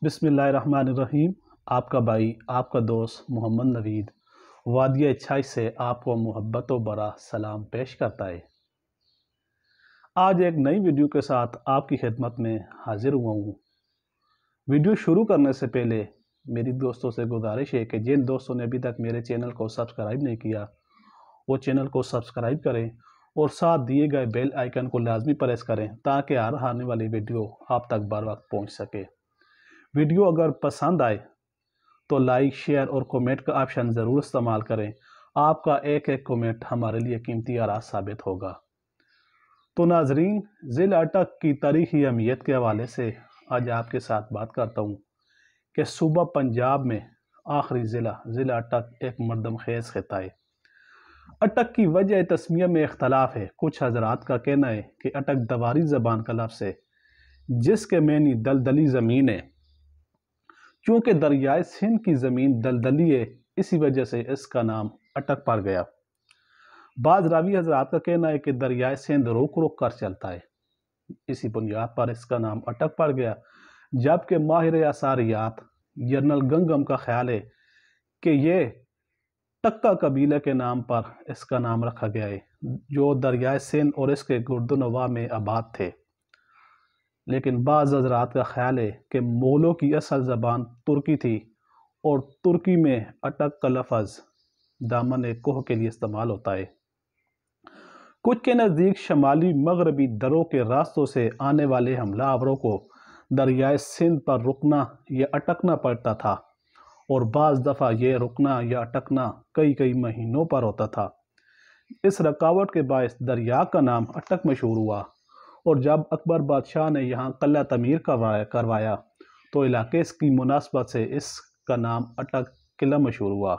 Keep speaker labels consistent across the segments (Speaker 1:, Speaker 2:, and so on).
Speaker 1: बिस्मिल्लाहिर्रहमानिर्रहीम। आपका भाई, आपका दोस्त मोहम्मद नवीद वादिय अच्छाई से आपको मोहब्बत व बरा सलाम पेश करता है। आज एक नई वीडियो के साथ आपकी खिदमत में हाजिर हुआ हूँ। वीडियो शुरू करने से पहले मेरी दोस्तों से गुजारिश है कि जिन दोस्तों ने अभी तक मेरे चैनल को सब्सक्राइब नहीं किया वो चैनल को सब्सक्राइब करें और साथ दिए गए बेल आइकन को लाजमी प्रेस करें ताकि हर आने वाली वीडियो आप तक बर वक्त पहुँच सके। वीडियो अगर पसंद आए तो लाइक, शेयर और कमेंट का ऑप्शन ज़रूर इस्तेमाल करें। आपका एक एक कमेंट हमारे लिए कीमती आरा साबित होगा। तो नाजरीन, ज़िला अटक की तारीख़ी अहमियत के हवाले से आज आपके साथ बात करता हूँ कि सूबा पंजाब में आखिरी ज़िला अटक एक मरदम खेज़ खिता है। अटक की वजह तस्मिया में इख्तलाफ है। कुछ हजरात का कहना है कि अटक दवारी ज़बान का लफ्ज़ है जिसके मैनी दलदली ज़मीन है। चूँकि दरियाए सिंध की ज़मीन दलदली है, इसी वजह से इसका नाम अटक पड़ गया। बाज़ रावी हज़रात का कहना है कि दरियाए सिंध रुक रुक कर चलता है, इसी बुनियाद पर इसका नाम अटक पड़ गया। जबकि माहिर आसारियात जनरल गंगम का ख्याल है कि ये टक्का कबीले के नाम पर इसका नाम रखा गया है, जो दरियाए सिंध और इसके गुर्दनवा में आबाद थे। लेकिन बाज़ हज़रात का ख्याल है कि मुग़लों की असल ज़बान तुर्की थी और तुर्की में अटक का लफ्ज़ दामन कोह के लिए इस्तेमाल होता है। कुछ के नज़दीक शमाली मगरबी दरों के रास्तों से आने वाले हमलावरों को दरियाए सिंध पर रुकना या अटकना पड़ता था और बाज़ दफ़ा ये रुकना या अटकना कई कई महीनों पर होता था। इस रुकावट के बायस दरिया का नाम अटक मशहूर हुआ और जब अकबर बादशाह ने यहाँ किला तमीर करवाया तो इलाके की मुनासबत से इसका नाम अटक किला मशहूर हुआ।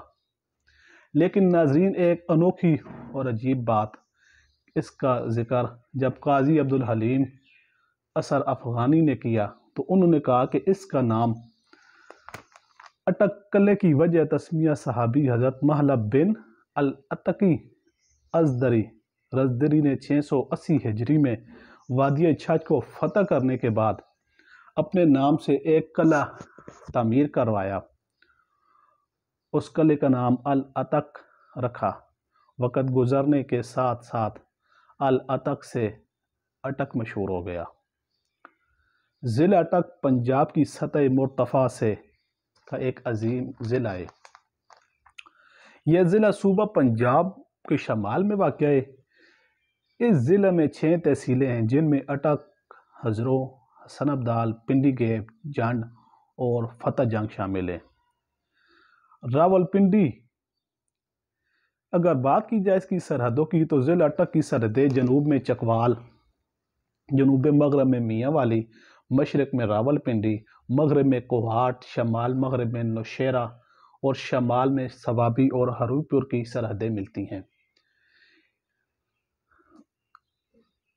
Speaker 1: लेकिन नाजरीन, एक अनोखी और अजीब बात इसका ज़िक्र जब काजी अब्दुल हलीम असर अफ़गानी ने किया तो उन्होंने कहा कि इसका नाम अटक किले की वजह तस्मिया सहाबी हज़रत महलब बिन अल अतकी अज़दरी रज़दरी ने 680 हिजरी में वादिय छज को फतह करने के बाद अपने नाम से एक किला तामीर करवाया। उस किले का नाम अल अतक रखा। वक़्त गुज़रने के साथ साथ अल अतक से अटक मशहूर हो गया। ज़िला अटक पंजाब की सतह मुर्तफ़ा से का एक अजीम ज़िला है। यह ज़िला सूबा पंजाब के शमाल में वाक़ है। इस ज़िले में 6 तहसीलें हैं जिनमें अटक, हज़रो, हसन अब्दाल, पिंडी गेब, जंड और फतह जंग शामिल है। रावलपिंडी अगर बात की जाए इसकी सरहदों की तो ज़िला अटक की सरहदें जनूब में चकवाल, जनूब मगरब में मियाँ वाली, मशरक़ में रावलपिंडी, मगरब में कोहाट, शमाल मगरब में नौशेरा और शमाल में सवाबी और हरूपुर की सरहदें मिलती हैं।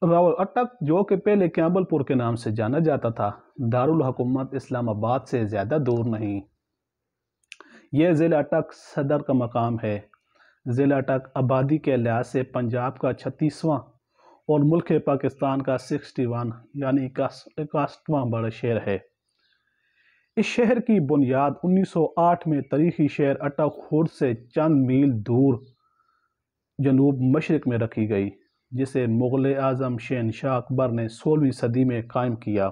Speaker 1: रावल अटक, जो कि पहले कैम्बलपुर के नाम से जाना जाता था, दारुल हुकूमत इस्लामाबाद से ज़्यादा दूर नहीं। यह ज़िला अटक सदर का मकाम है। ज़िला अटक आबादी के लिहाज से पंजाब का 36वां और मुल्क पाकिस्तान का 61 यानी 61वां बड़ा शहर है। इस शहर की बुनियाद 1908 में तारीखी शहर अटक खुर्द से चंद मील दूर जनूब मशरक़ में रखी गई, जिसे मुग़ल आज़म शहनशाह अकबर ने 16वीं सदी में कायम किया।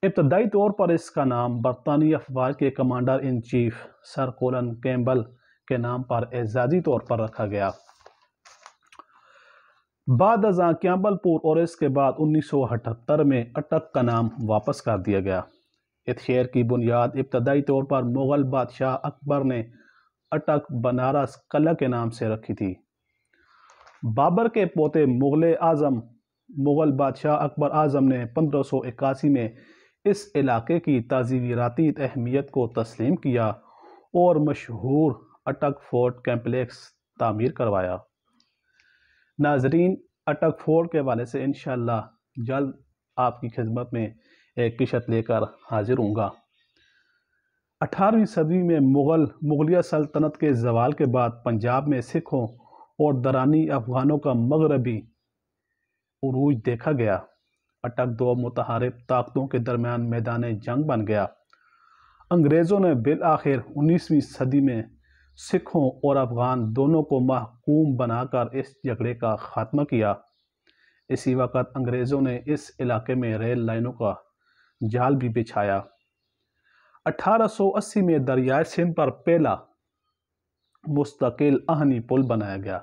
Speaker 1: इब्तदाई तौर पर इसका नाम बरतानी अफवाज के commander in chief sir colon Campbell के नाम पर एजाज़ी तौर पर रखा गया। बाद अज़ां कैम्बलपुर और इसके बाद 1978 में अटक का नाम वापस कर दिया गया। इस शहर की बुनियाद इब्तदाई तौर पर मुग़ल बादशाह अकबर ने अटक बनारस किला के नाम से रखी थी। बाबर के पोते मुग़ल बादशाह अकबर आज़म ने 1581 में इस इलाके की ताज़ीराती अहमियत को तस्लीम किया और मशहूर अटक फोर्ट कम्प्लेक्स तामीर करवाया। नाजरीन, अटक फोर्ट के हवाले से इंशाअल्लाह जल्द आपकी खिदमत में एक किशत लेकर हाजिर हूँगा। 18वीं सदी में मुग़लिया सल्तनत के ज़वाल के बाद पंजाब में सिखों और दरानी अफ़गानों का मगरबी उरूज देखा गया। अटक दो मुतहारिब ताकतों के दरमियान मैदान जंग बन गया। انگریزوں نے بالآخر 19ویں صدی میں سکھوں اور افغان دونوں کو محکوم بنا کر اس جھگڑے کا خاتمہ کیا۔ اسی وقت انگریزوں نے اس علاقے میں ریل لائنوں کا جال بھی بچھایا۔ 1880 میں دریائے سندھ پر پہلا مستقل آہنی پل بنایا گیا،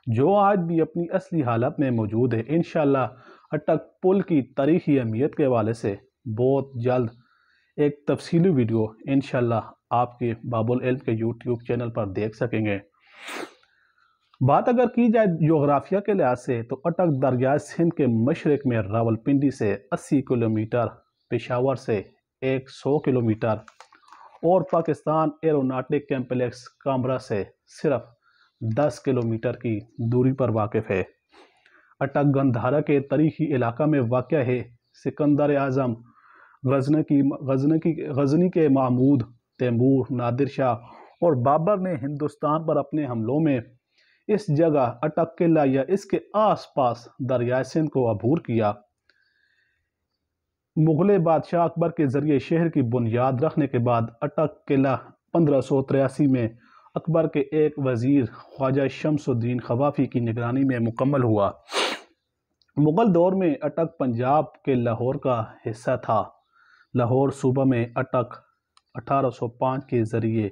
Speaker 1: جو آج بھی اپنی اصلی حالت میں موجود ہے۔ انشاءاللہ اٹک پل کی تاریخی اہمیت کے حوالے سے بہت جلد ایک تفصیلی ویڈیو انشاءاللہ آپ کے باب العلم کے یوٹیوب چینل پر دیکھ سکیں گے۔ بات اگر کی جائے جغرافیہ کے لحاظ سے تو اٹک دریائے سندھ کے مشرق میں راولپنڈی سے 80 کلومیٹر، پشاور سے 100 کلومیٹر اور پاکستان ایروناٹک کمپلیکس کامرا سے صرف 10 کلومیٹر کی دوری پر واقع ہے۔ اٹک گندھارا کے تاریخی علاقہ میں واقع ہے۔ سکندر اعظم، غزنی کے محمود، تیمور، نادر شاہ اور بابر نے ہندوستان پر اپنے حملوں میں اس جگہ اٹک قلعہ یا اس کے آس پاس دریائے سندھ کو عبور کیا۔ مغل بادشاہ اکبر کے ذریعے شہر کی بنیاد رکھنے کے بعد اٹک قلعہ 1583 میں اکبر کے ایک وزیر خواجہ شمس الدین خوافی کی نگرانی میں مکمل ہوا۔ مغل دور میں اٹک پنجاب کے لاہور کا حصہ تھا۔ لاہور صوبہ میں اٹک 1805 کے ذریعے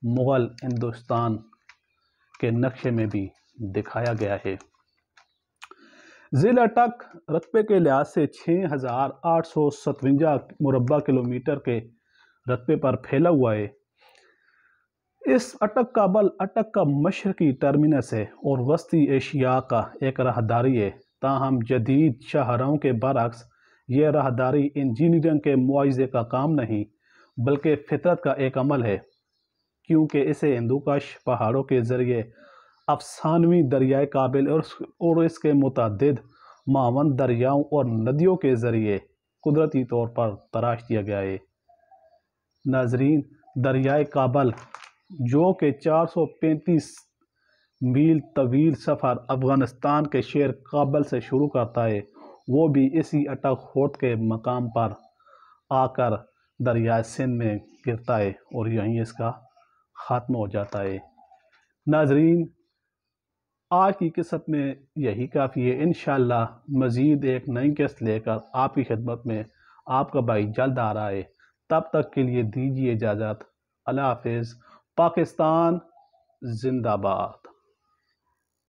Speaker 1: مغل ہندوستان کے نقشے میں بھی دکھایا گیا ہے۔ ضلع اٹک رقبے کے لحاظ سے 6857 مربع کلومیٹر کے رقبے پر پھیلا ہوا ہے۔ اس اٹک کا بل اٹک کا مشرقی ٹرمینس ہے اور وسطی ایشیا کا ایک راہداری ہے۔ تاہم جدید شاہراہوں کے برعکس یہ راہداری انجینئرنگ کے معاوضے کا کام نہیں بلکہ فطرت کا ایک عمل ہے، کیونکہ اسے ہندوکش پہاڑوں کے ذریعے افسانوی دریائے کابل اور اس کے متعدد معاون دریاؤں اور ندیوں کے ذریعے قدرتی طور پر تراش دیا گیا ہے۔ ناظرین، دریائے کابل جو کہ 435 میل طویل سفر افغانستان کے شہر کابل سے شروع کرتا ہے، وہ بھی اسی اٹک خورد کے مقام پر آ کر دریائے سندھ میں گرتا ہے اور یہیں اس کا خاتمہ ہو جاتا ہے۔ ناظرین، آج کی قسط میں یہی کافی ہے۔ انشاءاللہ مزید ایک نئی قسط لے کر آپ کی خدمت میں آپ کا بھائی جلد آ رہا ہے۔ تب تک کے لیے دیجیے اجازت۔ اللہ حافظ۔ پاکستان زندہ باد۔